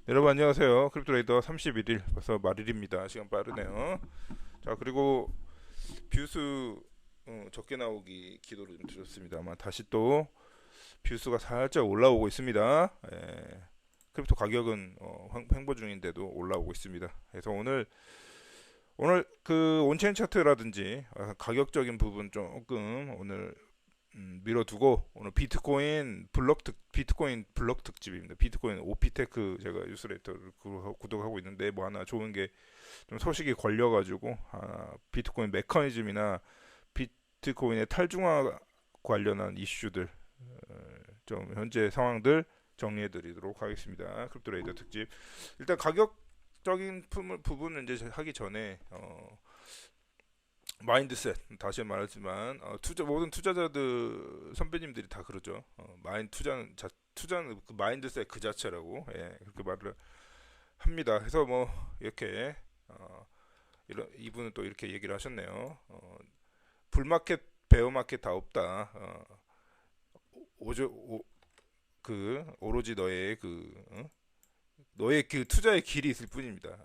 여러분 안녕하세요. 크립토레이더 31일 벌써 말일입니다. 시간 빠르네요. 자, 그리고 뷰수 적게 나오기 기도를 좀 드렸습니다만 다시 또 뷰수가 살짝 올라오고 있습니다. 크립토 가격은 횡보 중인데도 올라오고 있습니다. 그래서 오늘 그 온체인 차트라든지 가격적인 부분 조금 오늘 밀어두고 오늘 비트코인 블럭 특집입니다. 비트코인 오피테크 제가 뉴스레터를 구독하고 있는데 뭐 하나 좋은 게 좀 소식이 걸려가지고 비트코인 메커니즘이나 비트코인의 탈중화 관련한 이슈들 좀 현재 상황들 정리해드리도록 하겠습니다. 크립토레이더 특집. 일단 가격적인 부분은 이제 하기 전에 마인드셋 다시 말하지만 모든 투자자들 선배님들이 다 그러죠. 투자는 그 마인드셋 그 자체라고 그렇게 말을 합니다. 그래서 뭐 이렇게 이분은 또 이렇게 얘기를 하셨네요. 불마켓 베어마켓 다 없다. 오조 오로지 너의 그 투자의 길이 있을 뿐입니다.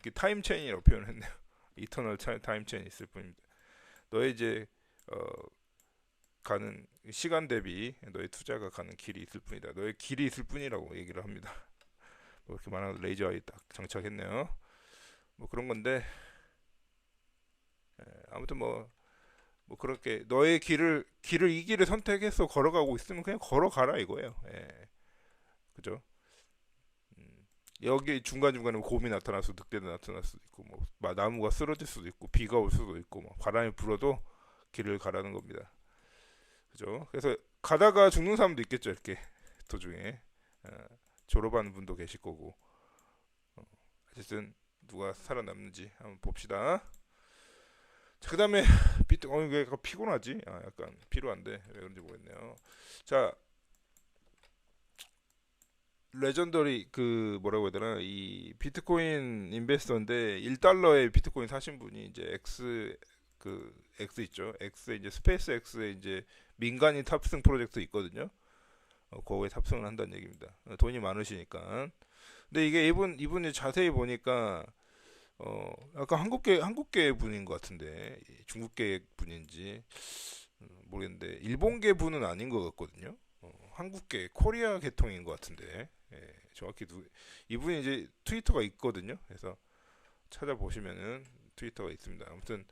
그 타임 체인이라고 표현했네요. 이터널 타임 체인이 있을 뿐입니다. 너의 이제 어, 가는 시간 대비 너의 투자가 가는 길이 있을 뿐이다. 너의 길이 있을 뿐이라고 얘기를 합니다. 뭐 이렇게 말하는 레이저 아이 딱 장착했네요. 뭐 그런 건데 아무튼 뭐 그렇게 너의 길을 이 길을 선택해서 걸어가고 있으면 그냥 걸어가라 이거예요. 그죠? 여기 중간 중간에 곰이 나타날 수도 늑대도 나타날 수도 있고 뭐 나무가 쓰러질 수도 있고 비가 올 수도 있고 뭐 바람이 불어도 길을 가라는 겁니다. 그죠? 그래서 가다가 죽는 사람도 있겠죠 이렇게 도중에 어, 졸업하는 분도 계실 거고 어쨌든 누가 살아남는지 한번 봅시다. 자, 그다음에 왜 약간 피곤하지? 약간 피로한데 왜 그런지 모르겠네요. 자, 레전더리 그 뭐라고 해야 되나 이 비트코인 인베스터인데 1달러에 비트코인 사신 분이 이제 X 있죠. X에 이제 스페이스 X에 이제 민간인 탑승 프로젝트 있거든요. 거기에 탑승을 한다는 얘기입니다. 돈이 많으시니까. 근데 이게 이분이 자세히 보니까 약간 한국계 분인 것 같은데 중국계 분인지 모르겠는데 일본계 분은 아닌 것 같거든요. 한국계 코리아 계통인 것 같은데 정확히 이분이 이제 트위터가 있거든요. 그래서 찾아보시면은 트위터가 있습니다. 아무튼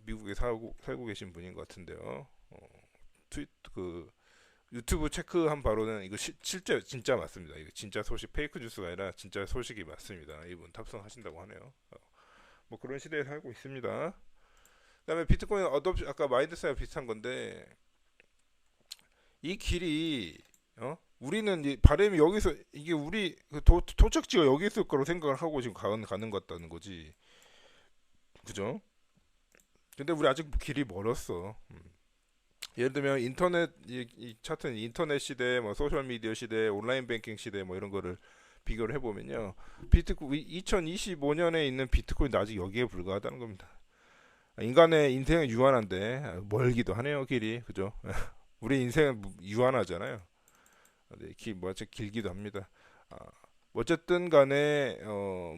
미국에 살고 계신 분인 것 같은데요. 그 유튜브 체크한 바로는 이거 실제 진짜 맞습니다. 이거 진짜 소식 페이크 뉴스가 아니라 진짜 소식이 맞습니다. 이분 탑승하신다고 하네요. 뭐 그런 시대에 살고 있습니다. 그다음에 비트코인 어둡션 아까 마인드사와 비슷한 건데 이 길이 우리는 이 바람이 여기서 이게 우리 그 도착지가 여기 있을 거로 생각을 하고 지금 가는 것 같다는 거지. 그죠? 근데 우리 아직 길이 멀었어. 예를 들면 인터넷 이 차트는 인터넷 시대, 뭐 소셜 미디어 시대, 온라인 뱅킹 시대 뭐 이런 거를 비교를 해보면요. 2025년에 있는 비트코인도 아직 여기에 불과하다는 겁니다. 인간의 인생은 유한한데 멀기도 하네요 길이 그죠? 우리 인생은 유한하잖아요. 네, 길기도 합니다. 아, 어쨌든 간에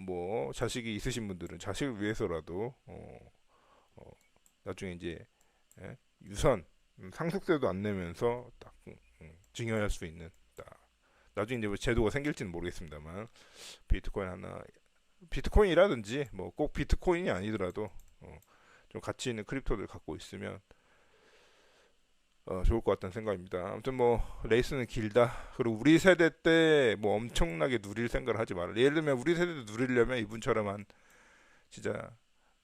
뭐 자식이 있으신 분들은 자식을 위해서라도 어, 나중에 이제 유산 상속세도 안 내면서 딱 증여할 수 있는 딱 나중에 이제 뭐 제도가 생길지는 모르겠습니다만 비트코인이라든지 뭐 꼭 비트코인이 아니더라도 좀 가치 있는 크립토를 갖고 있으면 좋을 것 같다는 생각입니다. 아무튼 뭐 레이스는 길다. 그리고 우리 세대 때 뭐 엄청나게 누릴 생각을 하지 말아. 예를 들면 우리 세대도 누리려면 이분처럼 한 진짜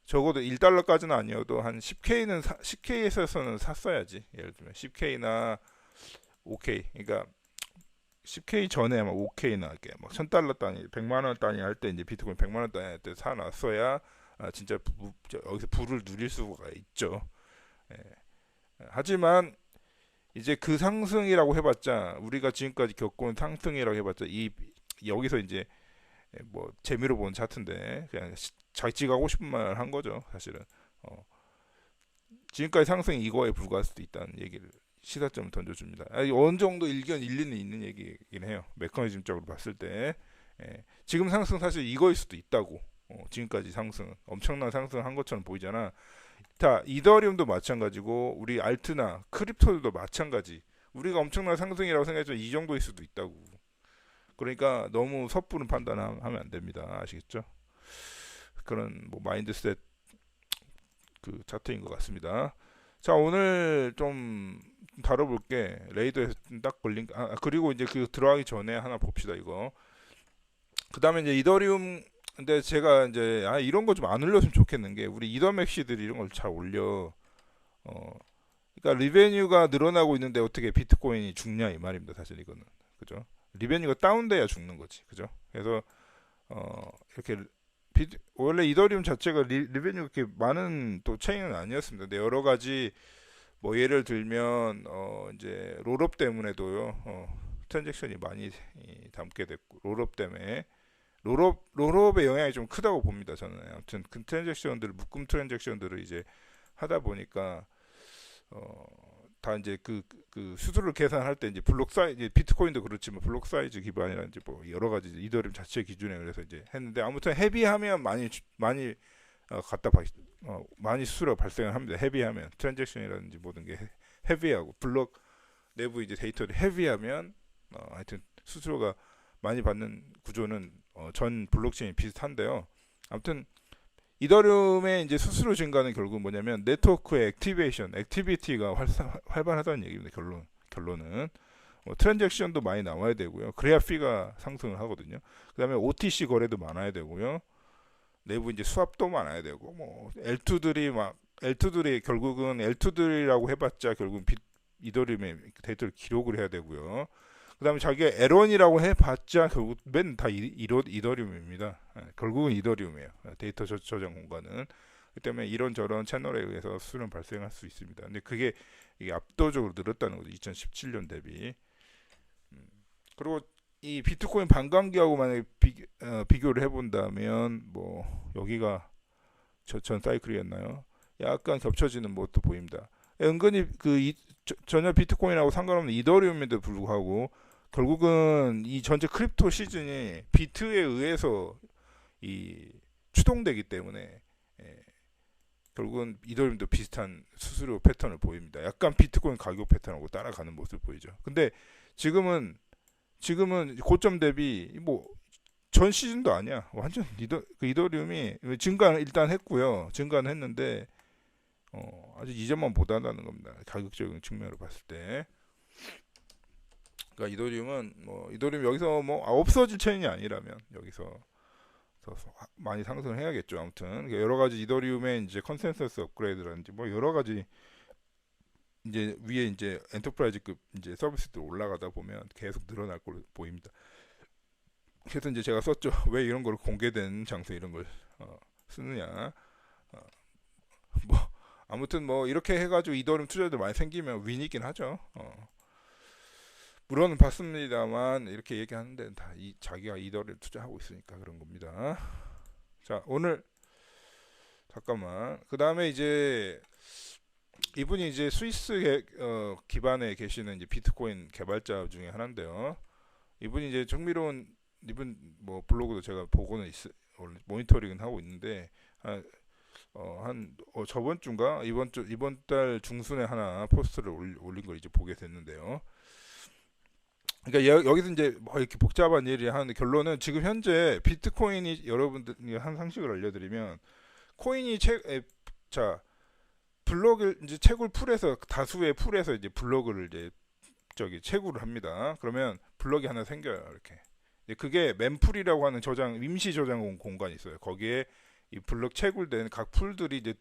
적어도 1달러까지는 아니어도 한 10K에서는 샀어야지. 예를 들면 10K나 5K. 그러니까 10K 전에 막 5K나 이렇게 막 1000달러 단위, 100만 원 단위 할 때 이제 비트코인 100만 원 단위 할 때 사놨어야 진짜 여기서 부를 누릴 수가 있죠. 예. 하지만 이제 그 상승이라고 해봤자 우리가 지금까지 겪어온 상승이라고 해봤자 이 여기서 이제 뭐 재미로 본 차트인데 그냥 자기가 하고 싶은 말 한 거죠 사실은. 지금까지 상승이 이거에 불과할 수도 있다는 얘기를 시사점을 던져줍니다. 어느 정도 일견 일리는 있는 얘기긴 해요. 메커니즘적으로 봤을 때 지금 상승 사실 이거일 수도 있다고. 지금까지 상승 엄청난 상승한 것처럼 보이잖아. 자, 이더리움도 마찬가지고 우리 알트나 크립토들도 마찬가지. 우리가 엄청난 상승이라고 생각했지만 이 정도일 수도 있다고. 그러니까 너무 섣부른 판단하면 안 됩니다. 아시겠죠? 그런 뭐 마인드셋 그 차트인 것 같습니다. 자, 오늘 좀 다뤄볼 게 레이더에서 딱 걸린 그리고 이제 그 들어가기 전에 하나 봅시다 이거. 그 다음에 이제 이더리움. 근데 제가 이제 이런 거 좀 안 올렸으면 좋겠는 게 우리 이더맥시들이 이런 걸 잘 올려. 그러니까 리베뉴가 늘어나고 있는데 어떻게 비트코인이 죽냐 이 말입니다. 사실 이거는 그죠? 리베뉴가 다운돼야 죽는 거지, 그죠? 그래서 이렇게 원래 이더리움 자체가 리베뉴가 그렇게 많은 또 체인은 아니었습니다. 근데 여러 가지 뭐 예를 들면 이제 롤업 때문에도요 트랜잭션이 많이 담게 됐고 롤업 때문에 롤업의 영향이 좀 크다고 봅니다. 저는 아무튼 그 트랜잭션들 묶음 트랜잭션들을 이제 하다 보니까 다 이제 그 수수료를 계산할 때 이제 블록 사이즈 비트코인도 그렇지만 블록 사이즈 기반이라든지 뭐 여러 가지 이더리움 자체 기준에 그래서 이제 했는데 아무튼 헤비하면 많이 많이 수수료가 발생을 합니다. 헤비하면 트랜잭션이라든지 모든 게 헤비하고 블록 내부 이제 데이터를 헤비하면 하여튼 수수료가 많이 받는 구조는 전 블록체인이 비슷한데요. 아무튼 이더리움의 이제 수수료 증가는 결국 뭐냐면 네트워크의 액티비티가 활발하다는 얘기입니다. 결론은 트랜잭션도 많이 나와야 되고요. 그래야 피가 상승을 하거든요. 그다음에 OTC 거래도 많아야 되고요. 내부 이제 수합도 많아야 되고 뭐 L2들이 결국은 L2들이라고 해봤자 결국 이더리움의 데이터를 기록을 해야 되고요. 그 다음에 자기가 L1이라고 해봤자 결국 맨 다 이더리움입니다. 결국은 이더리움이에요. 데이터 저장 공간은. 그렇기 때문에 이런저런 채널에 의해서 수수료는 발생할 수 있습니다. 근데 그게 이게 압도적으로 늘었다는 거죠. 2017년 대비. 그리고 이 비트코인 반감기하고 만약에 비교를 해본다면 뭐 여기가 전 사이클이었나요? 약간 겹쳐지는 모습도 보입니다. 은근히 전혀 비트코인하고 상관없는 이더리움에도 불구하고 결국은 이 전체 크립토 시즌이 비트에 의해서 이 추동되기 때문에 결국은 이더리움도 비슷한 수수료 패턴을 보입니다. 약간 비트코인 가격 패턴하고 따라가는 모습을 보이죠. 근데 지금은 고점 대비 뭐 전 시즌도 아니야. 완전 이더리움이 증가는 일단 했고요. 증가는 했는데 아직 이전만 못한다는 겁니다. 가격적인 측면으로 봤을 때. 그러니까 이더리움 여기서 뭐 없어질 체인이 아니라면 여기서 더 많이 상승을 해야겠죠. 아무튼 그러니까 여러 가지 이더리움의 이제 컨센서스 업그레이드라든지 뭐 여러 가지 이제 위에 이제 엔터프라이즈급 이제 서비스들 올라가다 보면 계속 늘어날 걸로 보입니다. 그래서 이제 제가 썼죠. 왜 이런 걸 공개된 장소 이런 걸 쓰느냐. 뭐 아무튼 뭐 이렇게 해가지고 이더리움 투자들 많이 생기면 윈이긴 하죠. 물론 봤습니다만 이렇게 얘기하는데 다 자기가 이더리움 투자하고 있으니까 그런 겁니다. 자, 오늘 잠깐만. 그 다음에 이제 이분이 이제 스위스 기반에 계시는 이제 비트코인 개발자 중에 하나인데요. 이분이 이제 이분 뭐 블로그도 제가 보고는 모니터링은 하고 있는데 저번 주인가 이번 달 중순에 하나 포스트를 올린 걸 이제 보게 됐는데요. 그러니까 여기서 이제 뭐 이렇게 복잡한 일이 하는데 결론은 지금 현재 비트코인이 여러분들 한 상식을 알려드리면 코인이 블록을 이제 채굴 풀에서 다수의 풀에서 이제 블록을 이제 채굴을 합니다. 그러면 블록이 하나 생겨요. 이렇게. 그게 멤풀이라고 하는 임시 저장 공간이 있어요. 거기에 이 블록 채굴된 각 풀들이 이제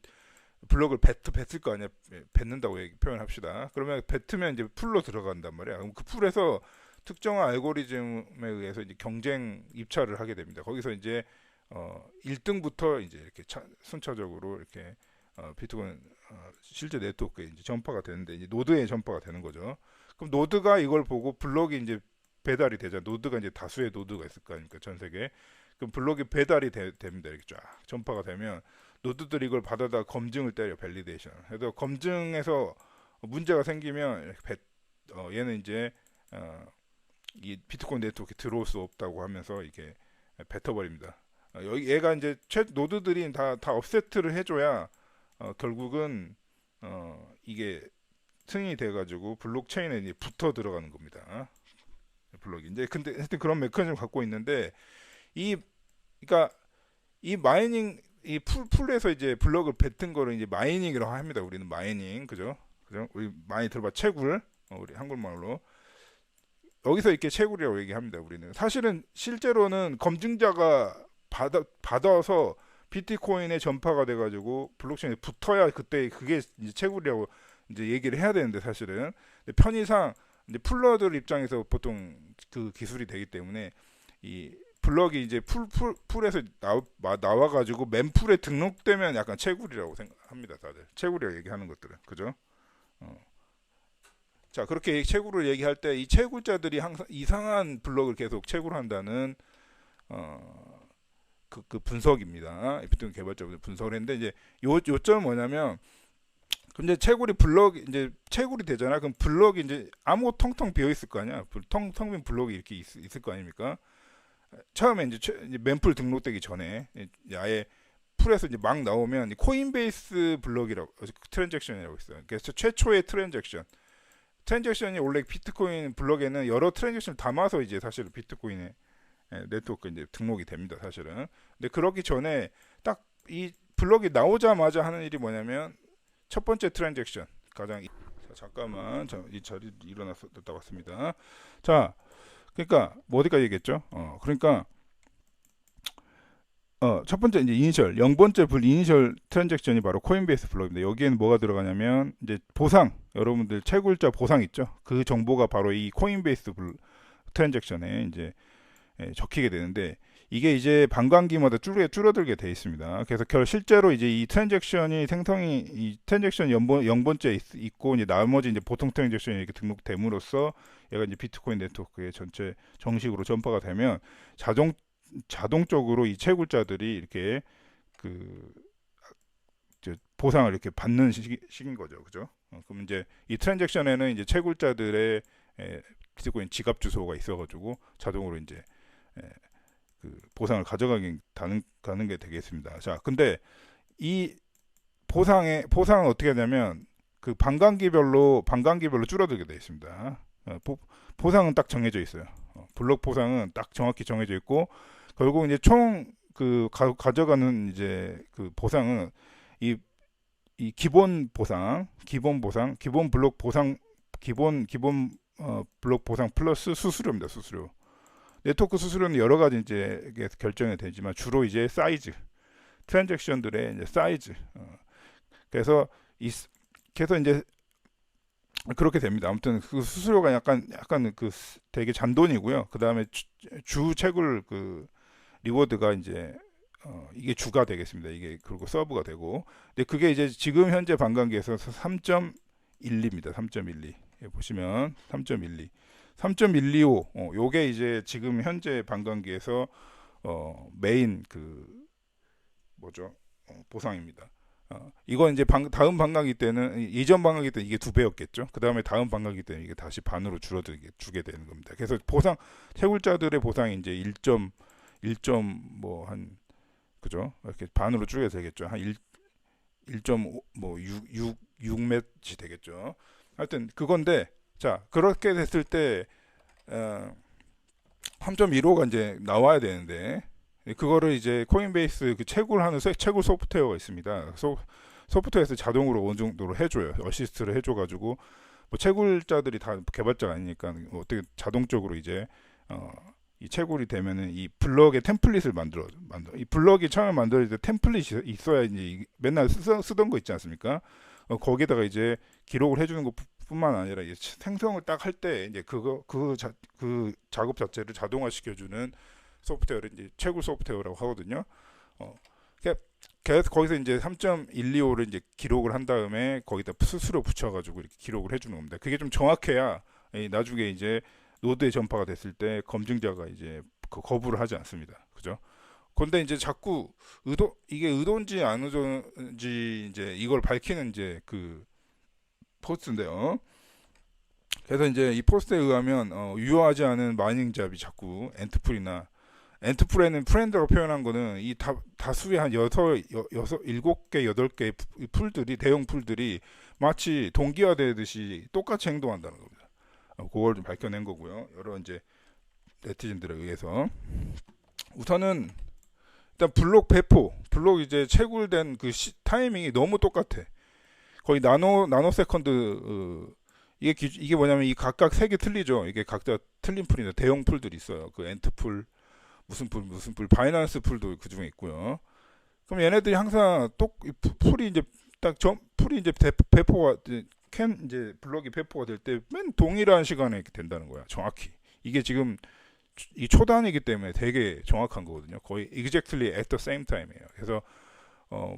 블록을 뱉을 거 아니야. 뱉는다고 표현합시다. 그러면 뱉으면 이제 풀로 들어간단 말이야. 그럼 그 풀에서 특정한 알고리즘에 의해서 이제 경쟁 입찰을 하게 됩니다. 거기서 이제 1등부터 이제 이렇게 순차적으로 이렇게 비트코인 실제 네트워크에 이제 전파가 되는데 이제 노드에 전파가 되는 거죠. 그럼 노드가 이걸 보고 블록이 이제 배달이 되자. 노드가 이제 다수의 노드가 있을 거 아닙니까? 전 세계에. 그럼 블록이 배달이 됩니다. 이렇게 쫙 전파가 되면 노드들이 이걸 받아다 검증을 때려 밸리데이션. 그래서 검증에서 문제가 생기면 얘는 이제 이 비트코인 네트워크에 들어올 수 없다고 하면서 이게 뱉어버립니다. 여기 얘가 이제 노드들이 다 업세트를 해줘야 결국은 이게 승인이 돼가지고 블록체인에 이제 붙어 들어가는 겁니다. 블록이 이제 근데 하여튼 그런 메커니즘 갖고 있는데 이 그러니까 이 마이닝 이 풀에서 이제 블럭을 뱉은 거를 이제 마이닝이라고 합니다. 우리는 마이닝 그죠? 우리 많이 들어봐 채굴 우리 한국말로 여기서 이렇게 채굴이라고 얘기합니다. 우리는 사실은 실제로는 검증자가 받아서 비트코인의 전파가 돼가지고 블록체인에 붙어야 그때 그게 이제 채굴이라고 이제 얘기를 해야 되는데 사실은 편의상 이제 풀러들 입장에서 보통 그 기술이 되기 때문에 이 블럭이 이제 풀에서 나와가지고 맨풀에 등록되면 약간 채굴이라고 생각합니다. 다들 채굴이라고 얘기하는 것들은 그죠? 어. 자 그렇게 채굴을 얘기할 때 이 채굴자들이 항상 이상한 블럭을 계속 채굴한다는 그 분석입니다. 비트코인 개발자분들 분석을 했는데 이제 요점은 뭐냐면 근데 이제 채굴이 되잖아. 그럼 블럭이 이제 아무 텅텅 비어 있을 거 아니야. 텅텅 빈 블럭이 이렇게 있을 거 아닙니까? 처음에 이제 맨풀 등록되기 전에 아예 풀에서 이제 막 나오면 코인베이스 블럭이라고 트랜잭션이라고 있어요. 그래서 최초의 트랜잭션이 원래 비트코인 블럭에는 여러 트랜잭션을 담아서 이제 사실 비트코인에 네트워크 이제 등록이 됩니다. 사실은. 근데 그러기 전에 딱 이 블럭이 나오자마자 하는 일이 뭐냐면 첫 번째 트랜잭션 자, 잠깐만 이 자리 일어났다 왔습니다. 자 그러니까 뭐 어디까지 얘기했죠? 그러니까 첫 번째 이제 이니셜 0번째 이니셜 트랜잭션이 바로 코인베이스 블록입니다. 여기에는 뭐가 들어가냐면 이제 보상 여러분들 채굴자 보상 있죠? 그 정보가 바로 이 코인베이스 트랜잭션에 이제 적히게 되는데 이게 이제 반감기마다 줄어들게 돼 있습니다. 그래서 실제로 이제 이 트랜잭션이 이 트랜잭션 0번째 있고 이제 나머지 이제 보통 트랜잭션이 이렇게 등록됨으로써 얘가 이제 비트코인 네트워크에 전체 정식으로 전파가 되면 자동적으로 이 채굴자들이 이렇게 그 보상을 이렇게 받는 식인 거죠, 그죠? 그럼 이제 이 트랜잭션에는 이제 채굴자들의 비트코인 지갑 주소가 있어가지고 자동으로 이제 그 보상을 가는 게 되겠습니다. 자, 근데 이 보상은 어떻게 하냐면 그 반감기별로 줄어들게 되어 있습니다. 보상은 딱 정해져 있어요. 블록 보상은 딱 정확히 정해져 있고 결국 이제 총 그 가져가는 이제 그 보상은 이 기본 블록 보상 블록 보상 플러스 수수료입니다. 수수료. 네트워크 수수료는 여러 가지 이제 결정이 되지만 주로 이제 사이즈, 트랜잭션들의 이제 사이즈. 그래서 이제 그렇게 됩니다. 아무튼 그 수수료가 약간 그 되게 잔돈이고요. 그 다음에 주 채굴 그 리워드가 이제 이게 주가 되겠습니다. 이게 그리고 서브가 되고. 근데 그게 이제 지금 현재 반감기에서 3.12입니다. 3.12. 보시면 3.12. 3.125 요게 이제 지금 현재 반감기에서 메인 그 뭐죠? 보상입니다. 이건 이제 다음 반감기 때는 이전 반감기 때는 이게 2배였겠죠. 그 다음에 다음 반감기 때는 이게 다시 반으로 주게 되는 겁니다. 그래서 채굴자들의 보상이 이제 1뭐 한 그죠? 이렇게 반으로 줄게 되겠죠. 한 1.5 뭐 6매치 되겠죠. 하여튼 그건데 자 그렇게 됐을 때 3.15가 이제 나와야 되는데 그거를 이제 코인베이스 그 채굴 소프트웨어가 있습니다. 소프트웨어에서 자동으로 어느 정도로 해줘요. 어시스트를 해줘가지고 뭐 채굴자들이 다 개발자가 아니니까 어떻게 자동적으로 이제 이 채굴이 되면은 이 블럭의 템플릿을 만들어. 이 블럭이 처음에 만들어질 때 템플릿이 있어야 이제 맨날 쓰던 거 있지 않습니까? 거기다가 이제 기록을 해주는 것뿐만 아니라 이제 생성을 딱 할 때 이제 그 작업 자체를 자동화 시켜주는 소프트웨어를 이제 채굴 소프트웨어라고 하거든요. 그래서 거기서 이제 3.125를 이제 기록을 한 다음에 거기다 수수료 붙여가지고 이렇게 기록을 해주는 겁니다. 그게 좀 정확해야 나중에 이제 노드에 전파가 됐을 때 검증자가 이제 거부를 하지 않습니다. 그죠? 근데 이제 자꾸 이게 의도인지 안 의도인지 이제 이걸 밝히는 이제 그 포스트인데요. 그래서 이제 이 포스트에 의하면 유효하지 않은 마이닝 잡이 자꾸 엔트풀이나 엔트풀에는 프렌드라고 표현한 거는 이 다수의 한 여섯, 일곱 개, 여덟 개의 풀들이, 대형 풀들이 마치 동기화되듯이 똑같이 행동한다는 겁니다. 그걸 좀 밝혀낸 거고요. 여러 이제 네티즌들에 의해서. 우선은 일단 블록 이제 채굴된 그 타이밍이 너무 똑같아. 거의 나노 세컨드. 이게 뭐냐면 이 각각 색이 틀리죠. 이게 각자 틀린 풀인데 대형 풀들이 있어요. 그 엔트풀, 무슨 풀, 바이넌스 풀도 그 중에 있고요. 그럼 얘네들이 항상 풀이 이제 풀이 이제 배포가 이제 블록이 배포가 될 때 맨 동일한 시간에 이렇게 된다는 거야. 정확히. 이게 지금 이 초단이기 때문에 되게 정확한 거거든요. 거의 exactly at the same time이에요. 그래서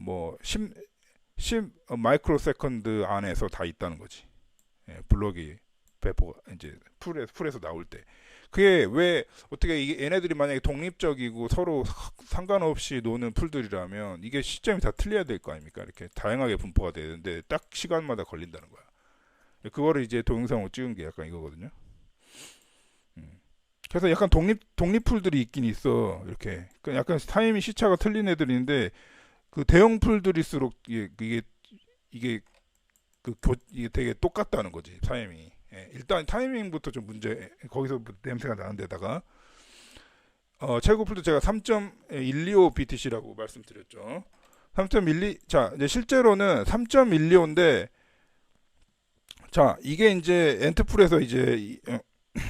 뭐 10 마이크로 세컨드 안에서 다 있다는 거지. 예, 블록이 배포가 이제 풀에서 나올 때. 그게 왜 어떻게 이게 얘네들이 만약에 독립적이고 서로 상관없이 노는 풀들이라면 이게 시점이 다 틀려야 될 거 아닙니까? 이렇게 다양하게 분포가 되는데 딱 시간마다 걸린다는 거야. 그거를 이제 동영상으로 찍은 게 약간 이거거든요. 그래서 약간 독립 풀들이 있긴 있어. 이렇게 약간 타이밍 시차가 틀린 애들인데 그 대형 풀들일수록 이게 이게 되게 똑같다는 거지, 타이밍이. 예, 일단 타이밍부터 좀 거기서 냄새가 나는 데다가 최고 풀도 제가 3.125 BTC라고 말씀드렸죠. 3.12, 자, 이제 실제로는 3.125인데, 자, 이게 이제 엔트풀에서 이제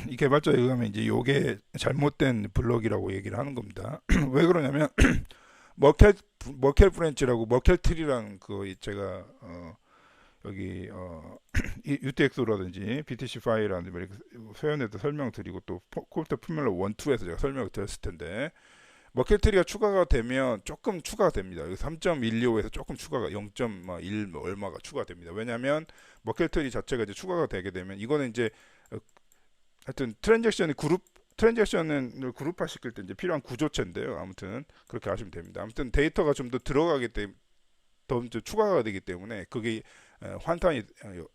이 개발자에 의하면 이제 요게 잘못된 블럭이라고 얘기를 하는 겁니다. 왜 그러냐면 머켈 브랜치라고 머켈 트리랑 그 제가 여기 UTXO라든지 BTC 파일이라든지 이렇게 회원에도 설명드리고 또 콜트 포뮬러 1, 2에서 제가 설명을 드렸을 텐데 머켈 트리가 추가가 되면 조금 추가가 됩니다. 3.125에서 조금 추가가 0.1 얼마가 추가됩니다. 왜냐하면 머켈 트리 자체가 이제 추가가 되게 되면 이거는 이제 하여튼 트랜잭션을 그룹화 시킬 때 이제 필요한 구조체인데요. 아무튼 그렇게 하시면 됩니다. 아무튼 데이터가 좀 더 들어가기 때문에 더 추가가 되기 때문에 그게 환탄이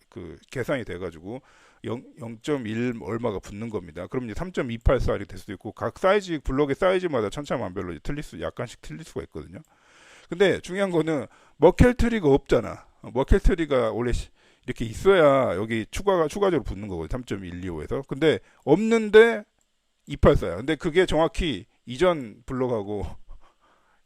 그 계산이 돼가지고 0.1 얼마가 붙는 겁니다. 그럼 이제 3.284이 될 수도 있고 각 사이즈 블록의 사이즈마다 천차만별로 약간씩 틀릴 수가 있거든요. 근데 중요한 거는 머켈 트리가 없잖아. 머켈 트리가 원래 이렇게 있어야 여기 추가적으로 붙는 거거든요. 3.125에서. 근데 없는데 284야. 근데 그게 정확히 이전 블록하고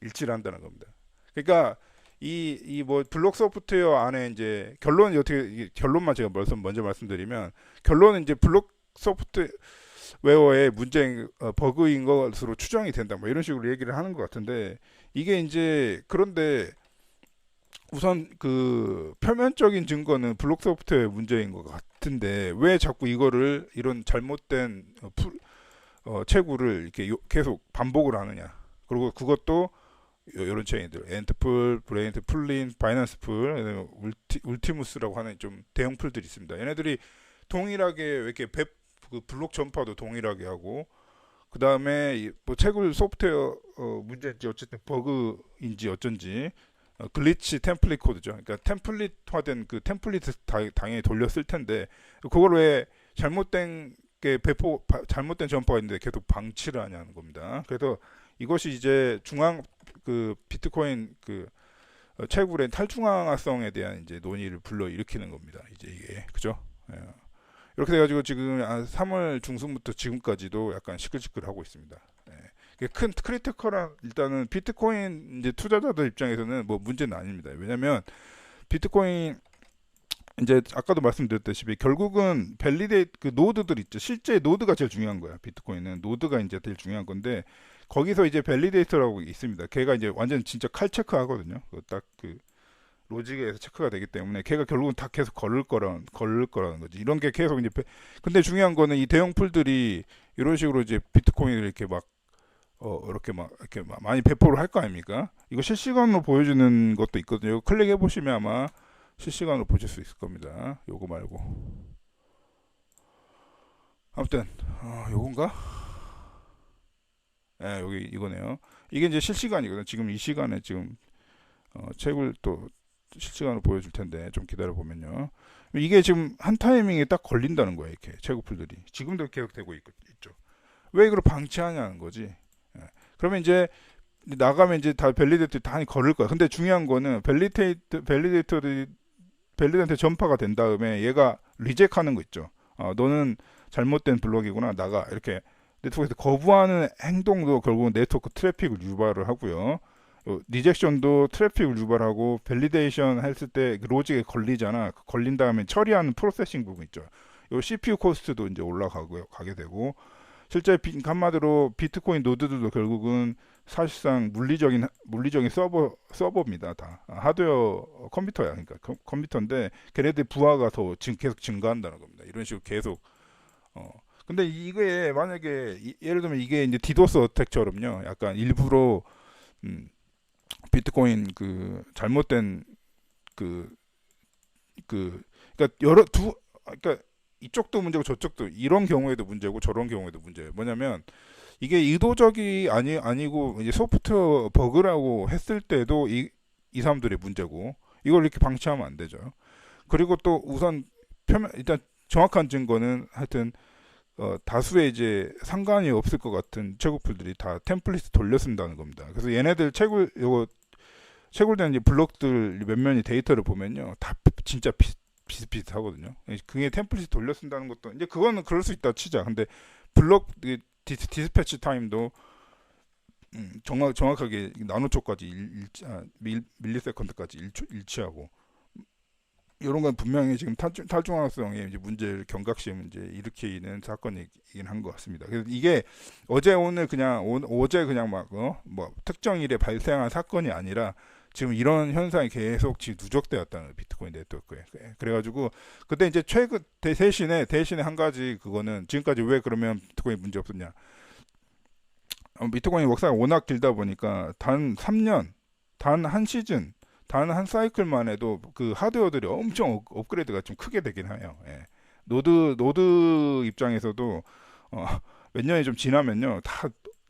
일치를 한다는 겁니다. 그러니까 이 뭐 블록 소프트웨어 안에 이제 결론이 어떻게 결론만 제가 먼저 말씀드리면 결론은 이제 블록 소프트웨어의 문제 버그인 것으로 추정이 된다. 뭐 이런 식으로 얘기를 하는 것 같은데 이게 이제 그런데 우선 그 표면적인 증거는 블록 소프트웨어 문제인 것 같은데 왜 자꾸 이거를 이런 잘못된 채굴을 이렇게 계속 반복을 하느냐. 그리고 그것도 이런 체인들 엔트풀, 브레인트, 풀린, 바이넌스 풀, 울티무스라고 하는 좀 대형 풀들이 있습니다. 얘네들이 동일하게 이렇게 그 블록 전파도 동일하게 하고 그 다음에 뭐 채굴 소프트웨어 문제인지 어쨌든 버그인지 어쩐지 글리치 템플릿 코드죠. 그러니까 템플릿화된 그 템플릿 당연히 돌렸을 텐데 그걸 왜 잘못된 잘못된 전파가 있는데 계속 방치를 하냐는 겁니다. 그래서 이것이 이제 그 비트코인 그 채굴의 탈중앙화성에 대한 이제 논의를 불러일으키는 겁니다. 이제 이게 그죠? 예. 이렇게 돼가지고 지금 3월 중순부터 지금까지도 약간 시끌시끌하고 있습니다. 예. 큰 크리티컬한 일단은 비트코인 이제 투자자들 입장에서는 뭐 문제는 아닙니다. 왜냐하면 비트코인 이제 아까도 말씀드렸다시피 결국은 그 노드들 있죠. 실제 노드가 제일 중요한 거야. 비트코인은 노드가 이제 제일 중요한 건데 거기서 이제 밸리데이터라고 있습니다. 걔가 이제 완전 진짜 칼 체크하거든요. 딱 그 로직에서 체크가 되기 때문에 걔가 결국은 다 계속 걸을 거라는 거지. 이런 게 계속 이제 근데 중요한 거는 이 대형 풀들이 이런 식으로 이제 비트코인을 이렇게 막 이렇게 막 많이 배포를 할 거 아닙니까? 이거 실시간으로 보여주는 것도 있거든요. 클릭해 보시면 아마 실시간으로 보실 수 있을 겁니다. 요거 말고. 아무튼 요건가? 예, 여기 이거네요. 이게 이제 실시간이거든요. 지금 이 시간에 지금 책을 또 실시간으로 보여줄 텐데 좀 기다려 보면요. 이게 지금 한 타이밍에 딱 걸린다는 거예요. 이렇게 채굴풀들이 지금도 계속 되고 있죠. 왜 이걸 방치하냐는 거지. 예. 그러면 이제 나가면 이제 다 밸리데이터 다 걸을 거야. 근데 중요한 거는 밸리데이터한테 전파가 된 다음에 얘가 리젝하는 거 있죠. 너는 잘못된 블록이구나 나가 이렇게 네트워크에서 거부하는 행동도 결국은 네트워크 트래픽을 유발을 하고요. 리젝션도 트래픽을 유발하고 밸리데이션 했을 때 로직에 걸리잖아. 걸린 다음에 처리하는 프로세싱 부분 있죠. 요 CPU 코스트도 이제 올라가고 가게 되고 실제 한마디로 비트코인 노드들도 결국은 사실상 물리적인 서버입니다. 다 하드웨어 컴퓨터야. 그러니까 컴퓨터인데 걔네들 부하가 더 지금 계속 증가한다는 겁니다. 이런 식으로 계속 어 근데 이게 만약에 예를 들면 이게 이제 디도스 어택처럼요. 약간 일부러 음, 비트코인 그 잘못된 그 그러니까 그러니까 이쪽도 문제고 저쪽도 이런 경우에도 문제고 저런 경우에도 문제예요. 뭐냐면 이게 의도적이 아니고 이제 소프트웨어 버그라고 했을 때도 이 사람들의 문제고 이걸 이렇게 방치하면 안 되죠. 그리고 또 우선 일단 정확한 증거는 하여튼 다수의 이제 상관이 없을 것 같은 채굴풀들이 다 템플릿 돌려 쓴다는 겁니다. 그래서 얘네들 채굴된 이제 블록들 몇 면이 데이터를 보면요, 다 진짜 비슷비슷하거든요. 그게 템플릿 돌려 쓴다는 것도 이제 그거는 그럴 수 있다 치자. 근데 블록 디스패치 타임도 정확하게 나노초까지 밀리세컨드까지 일치하고 이런 건 분명히 지금 탈중앙성의 이제 문제를 경각심 이제 일으키는 사건이긴 한 것 같습니다. 그래서 이게 어제 오늘 그냥 어제 그냥 막 뭐 특정 일에 발생한 사건이 아니라 지금 이런 현상이 계속 지금 누적되었다는 비트코인 네트워크에. 그래가지고 그때 이제 최근 대신에 한 가지 그거는 지금까지 왜 그러면 비트코인 문제 없었냐? 비트코인 역사가 워낙 길다 보니까 단 3년, 단 한 시즌, 단 한 사이클만 해도 그 하드웨어들이 엄청 업그레이드가 좀 크게 되긴 해요. 예. 노드 입장에서도 몇 년이 좀 지나면요, 다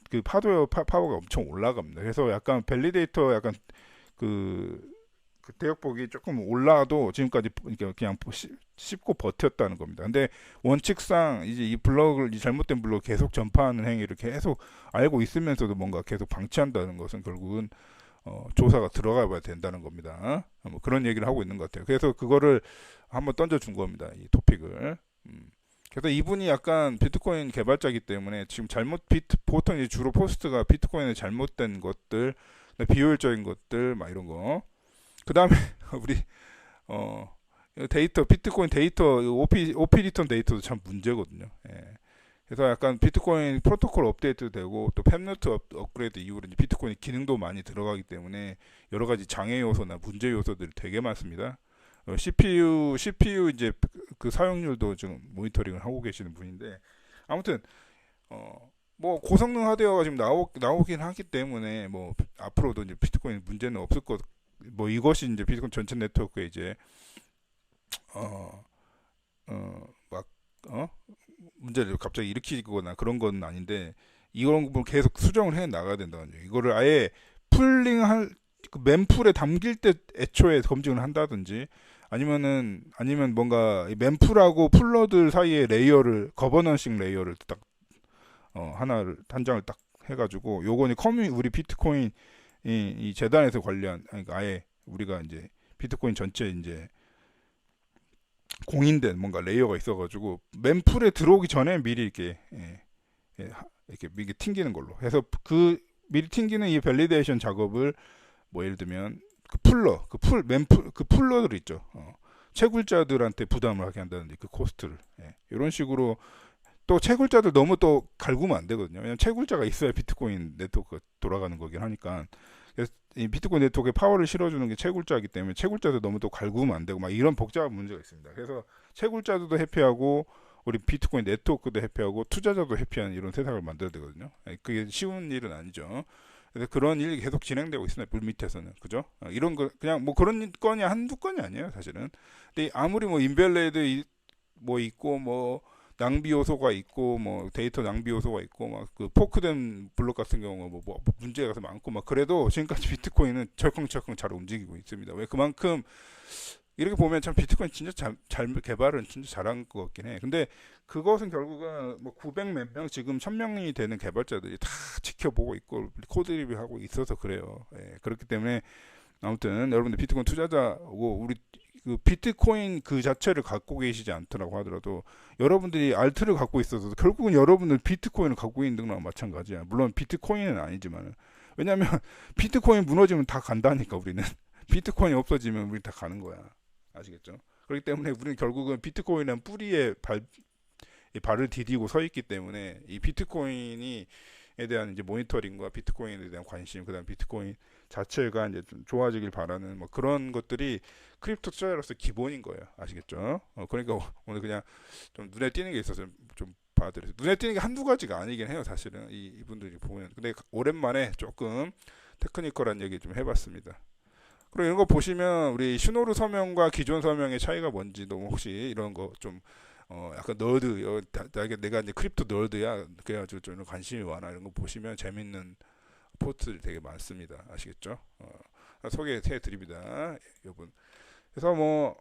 그 하드웨어 파워가 엄청 올라갑니다. 그래서 약간 밸리데이터 약간 그 대역폭이 조금 올라도 지금까지 그냥 씹고 버텼다는 겁니다. 근데 원칙상 이제 이 잘못된 블록을 계속 전파하는 행위를 계속 알고 있으면서도 뭔가 계속 방치한다는 것은 결국은 조사가 들어가 봐야 된다는 겁니다. 뭐 그런 얘기를 하고 있는 것 같아요. 그래서 그거를 한번 던져준 겁니다. 이 토픽을. 그래서 이분이 약간 비트코인 개발자이기 때문에 지금 보통 이제 주로 포스트가 비트코인의 잘못된 것들, 비효율적인 것들, 막 이런 거. 그 다음에 우리 비트코인 데이터 OP 리턴 데이터도 참 문제거든요. 예. 그래서 약간 비트코인 프로토콜 업데이트 되고 또 팹노트 업그레이드 이후로 이제 비트코인 기능도 많이 들어가기 때문에 여러 가지 장애 요소나 문제 요소들이 되게 많습니다. CPU 이제 그 사용률도 지금 모니터링을 하고 계시는 분인데 아무튼 뭐 고성능 하드웨어가 지금 나오긴 하기 때문에 뭐 앞으로도 이제 비트코인 문제는 없을 것. 뭐 이것이 이제 비트코인 전체 네트워크에 이제 막 문제를 갑자기 일으키거나 그런 건 아닌데 이런 걸 계속 수정을 해 나가야 된다는 거죠. 이거를 아예 풀링할 그 멤풀에 담길 때 애초에 검증을 한다든지 아니면 뭔가 멤풀하고 풀러들 사이의 레이어를 거버넌싱 레이어를 딱 하나를 단장을 딱 해가지고 요거는 우리 비트코인 이 재단에서 관리한 그러니까 아예 우리가 이제 비트코인 전체 이제 공인된 뭔가 레이어가 있어가지고 멤풀에 들어오기 전에 미리 이렇게 미리 튕기는 걸로 해서 그 미리 튕기는 이 밸리데이션 작업을 뭐 예를 들면 멤풀 풀러들 있죠. 채굴자들한테 부담을 하게 한다든지 그 코스트를 이런 식으로 또 채굴자들 너무 또 갈구면 안 되거든요. 왜냐면 채굴자가 있어야 비트코인 네트워크가 돌아가는 거긴 하니까. 그래서 이 비트코인 네트워크에 파워를 실어주는 게 채굴자이기 때문에 채굴자들 너무 또 갈구면 안 되고 막 이런 복잡한 문제가 있습니다. 그래서 채굴자들도 해피하고 우리 비트코인 네트워크도 해피하고 투자자도 해피한 이런 세상을 만들어야 되거든요. 그게 쉬운 일은 아니죠. 그래서 그런 일이 계속 진행되고 있습니다. 물 밑에서는. 그죠? 이런 거 그냥 뭐 그런 건이 한두 건이 아니에요, 사실은. 근데 아무리 뭐 인벨레드 뭐 있고 뭐 낭비 요소가 있고 뭐 데이터 낭비 요소가 있고 막 그 포크된 블록 같은 경우 뭐 문제가 많고 막 그래도 지금까지 비트코인은 철컹철컹 잘 움직이고 있습니다. 왜 그만큼 이렇게 보면 참 비트코인 진짜 잘 개발은 진짜 잘한 것 같긴 해. 근데 그것은 결국은 뭐 900 몇 명, 지금 1000명이 되는 개발자들이 다 지켜보고 있고 코드 리뷰하고 있어서 그래요. 예, 그렇기 때문에 아무튼 여러분들 비트코인 투자자고 우리 그 비트코인 그 자체를 갖고 계시지 않더라고 하더라도 여러분들이 알트를 갖고 있어도 결국은 여러분들 비트코인을 갖고 있는 거랑 마찬가지야. 물론 비트코인은 아니지만은. 왜냐면 비트코인 무너지면 다 간다니까 우리는. 비트코인이 없어지면 우리 다 가는 거야. 아시겠죠? 그렇기 때문에 우리는 결국은 비트코인은 뿌리에 발을 디디고 서 있기 때문에 이 비트코인이 에 대한 이제 모니터링과 비트코인에 대한 관심, 그다음 비트코인 자체가 이제 좀 좋아지길 바라는 뭐 그런 것들이 크립토 투자자로서 기본인 거예요. 아시겠죠? 그러니까 오늘 그냥 좀 눈에 띄는 게 있어서 좀 봐드려요. 눈에 띄는 게 한두 가지가 아니긴 해요, 사실은. 이분들이 보면. 근데 오랜만에 조금 테크니컬한 얘기 좀 해봤습니다. 그리고 이런 거 보시면 우리 슈노르 서명과 기존 서명의 차이가 뭔지도 혹시 이런 거좀 약간 너드, 내가 이제 크립토 너드야. 그래가지고 좀 관심이 많아. 이런 거 보시면 재밌는 포트들이 되게 많습니다. 아시겠죠? 소개해 드립니다. 여러분. 그래서 뭐,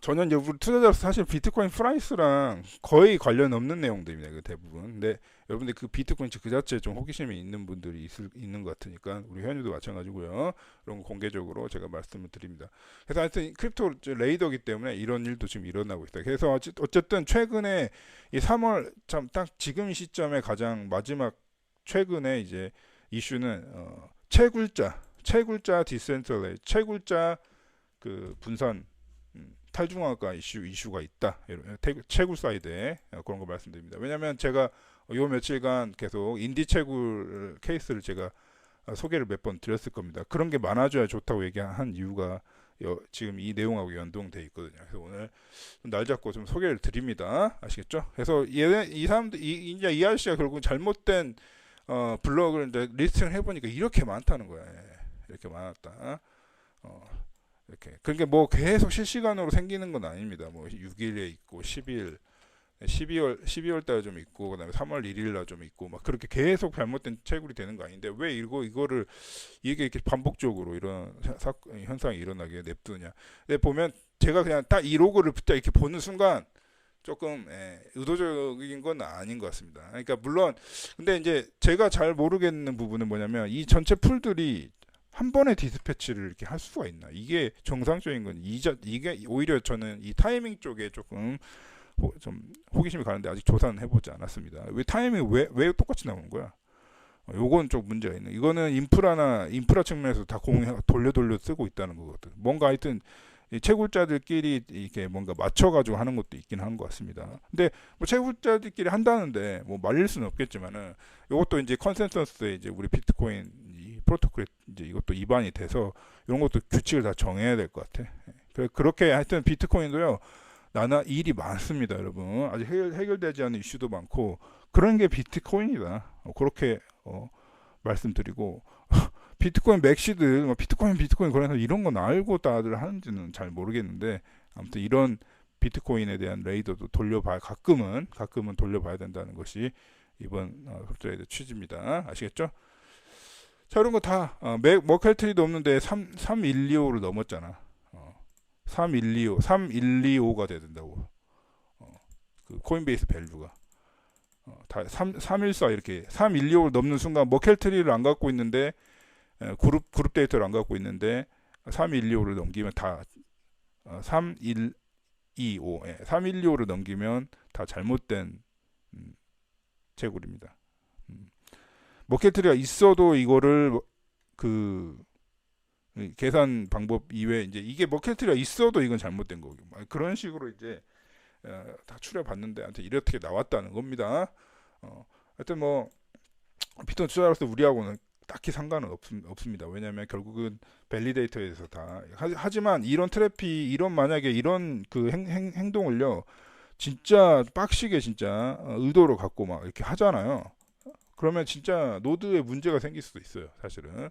전혀 이제 우리 투자자로서 사실 비트코인 프라이스랑 거의 관련 없는 내용들입니다. 그 대부분. 근데 여러분들 그 비트코인 그 자체에 좀 호기심이 있는 분들이 있는 것 같으니까 우리 회원님도 마찬가지고요. 이런 거 공개적으로 제가 말씀을 드립니다. 그래서 하여튼 크립토 레이더기 때문에 이런 일도 지금 일어나고 있다. 그래서 어쨌든 최근에 이 3월 참 딱 지금 시점에 가장 마지막 최근에 이제 이슈는 채굴자 디센트럴레이즈, 채굴자 그 분산 탈중앙화 이슈가 있다. 채굴 사이드에 그런 거 말씀드립니다. 왜냐하면 제가 요 며칠간 계속 인디 채굴 케이스를 제가 소개를 몇 번 드렸을 겁니다. 그런 게 많아져야 좋다고 얘기한 이유가 지금 이 내용하고 연동돼 있거든요. 그래서 오늘 날 잡고 좀 소개를 드립니다. 아시겠죠? 그래서 이 사람들 이제 이 아저씨가 결국 잘못된 블럭을 이제 리스팅을 해보니까 이렇게 많다는 거야. 이렇게 많았다. 이렇게. 그러니까 뭐 계속 실시간으로 생기는 건 아닙니다. 뭐 6일에 있고 10일, 12월 달에 좀 있고 그다음에 3월 1일 날 좀 있고 막 그렇게 계속 잘못된 채굴이 되는 거 아닌데 왜 이거를 이게 이렇게 반복적으로 이런 현상이 일어나게 냅두냐. 근데 보면 제가 그냥 딱 이 로고를 딱 이렇게 보는 순간 조금 의도적인 건 아닌 것 같습니다. 그러니까 물론 근데 이제 제가 잘 모르겠는 부분은 뭐냐면 이 전체 풀들이 한 번에 디스패치를 이렇게 할 수가 있나? 이게 정상적인 건 이게 오히려 저는 이 타이밍 쪽에 조금 좀 호기심이 가는데 아직 조사는 해보지 않았습니다. 왜 타이밍이 왜 똑같이 나오는 거야? 요건 좀 문제가 있네. 이거는 인프라 측면에서 다 돌려 쓰고 있다는 거거든. 뭔가 하여튼 이 채굴자들끼리 이렇게 뭔가 맞춰가지고 하는 것도 있긴 한 것 같습니다. 근데 뭐 채굴자들끼리 한다는데 뭐 말릴 수는 없겠지만은 이것도 이제 컨센서스에 이제 우리 비트코인 이 프로토콜에 이제 이것도 위반이 돼서 이런 것도 규칙을 다 정해야 될 것 같아. 그렇게 하여튼 비트코인도요. 일이 많습니다, 여러분. 아직 해결되지 않은 이슈도 많고 그런 게 비트코인이다. 그렇게 말씀드리고 비트코인 맥시들 비트코인 그래서 이런 건 알고 다들 하는지는 잘 모르겠는데 아무튼 이런 비트코인에 대한 레이더도 가끔은 돌려봐야 된다는 것이 이번 흡트레이드 취지입니다. 아시겠죠? 자, 이런 거 다 머켈트리도 없는데 3125를 넘었잖아. 3125가 돼야 된다고. 그 코인베이스 밸류가 다 314 이렇게 3125를 넘는 순간 머켈트리를 안 갖고 있는데 그룹 데이터를 안 갖고 있는데 3125를 넘기면 다 3125, 3125를 넘기면 다 잘못된 채굴입니다. 머켓트리가 있어도 이거를 그 계산 방법 이외에 이제 이게 머켓트리가 있어도 이건 잘못된 거고 그런 식으로 이제 다 추려봤는데 하여튼 이렇게 나왔다는 겁니다. 하여튼 뭐 비트코인 투자자로서 우리하고는 딱히 상관은 없습니다. 왜냐하면 결국은 밸리데이터에서 다 하지만 이런 만약에 이런 그 행동을요 진짜 빡시게 진짜 의도로 갖고 막 이렇게 하잖아요. 그러면 진짜 노드에 문제가 생길 수도 있어요. 사실은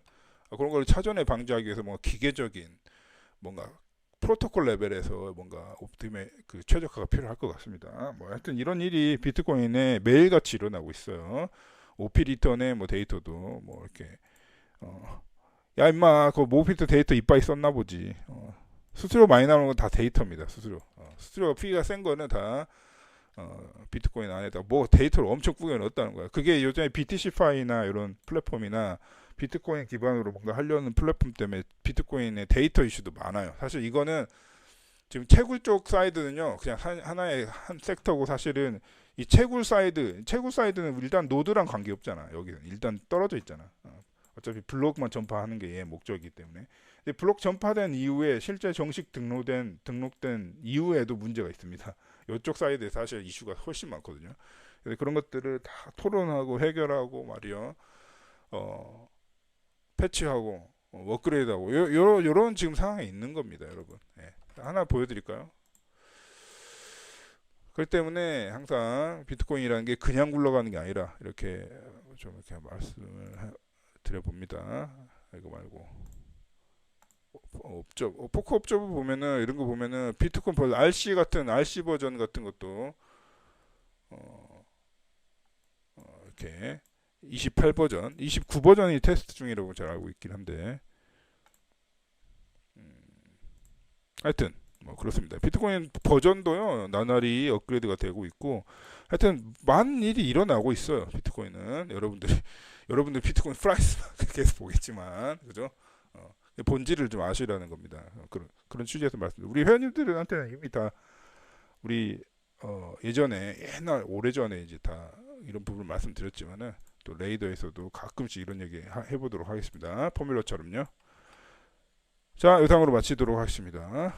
그런 걸 차전에 방지하기 위해서 뭔가 기계적인 뭔가 프로토콜 레벨에서 뭔가 옵티메 그 최적화가 필요할 것 같습니다. 뭐 하여튼 이런 일이 비트코인에 매일같이 일어나고 있어요. OP 리턴의 뭐 데이터도 뭐 이렇게 야 임마 그 모피트 데이터 이빠이 썼나 보지. 수수료 많이 나오는 건 다 데이터입니다. 수수료 피가 센 거는 다 비트코인 안에다 뭐 데이터를 엄청 꾸겨 넣었다는 거야. 그게 요즘에 BTC파이나 이런 플랫폼이나 비트코인 기반으로 뭔가 하려는 플랫폼 때문에 비트코인의 데이터 이슈도 많아요. 사실 이거는 지금 채굴 쪽 사이드는요, 그냥 하나의 한 섹터고 사실은 이 채굴 사이드는 일단 노드랑 관계 없잖아. 여기는 일단 떨어져 있잖아. 어차피 블록만 전파하는 게 얘 목적이기 때문에. 근데 블록 전파된 이후에 실제 정식 등록된 이후에도 문제가 있습니다. 이쪽 사이드에 사실 이슈가 훨씬 많거든요. 그래서 그런 것들을 다 토론하고 해결하고 말이요, 어, 패치하고 업그레이드하고 요런 지금 상황에 있는 겁니다, 여러분. 예. 하나 보여드릴까요? 그렇기 때문에 항상 비트코인이라는 게 그냥 굴러가는 게 아니라 이렇게 좀 이렇게 말씀을 드려봅니다. 이거 말고 포크 업저브 보면은 이런 거 보면은 비트코인 벌 RC 버전 같은 것도 어, 이렇게 28버전, 29버전이 테스트 중이라고 잘 알고 있긴 한데 하여튼 뭐 그렇습니다. 비트코인 버전도요 나날이 업그레이드가 되고 있고 하여튼 많은 일이 일어나고 있어요. 비트코인은 여러분들 비트코인 프라이스 계속 보겠지만 그죠? 본질을 좀 아시라는 겁니다. 그런 취지에서 말씀드립니다. 우리 회원님들한테는 이미 다 우리 예전에 옛날 오래전에 이제 다 이런 부분을 말씀드렸지만은 또 레이더에서도 가끔씩 이런 얘기 해보도록 하겠습니다. 포뮬러처럼요. 자, 이상으로 마치도록 하겠습니다.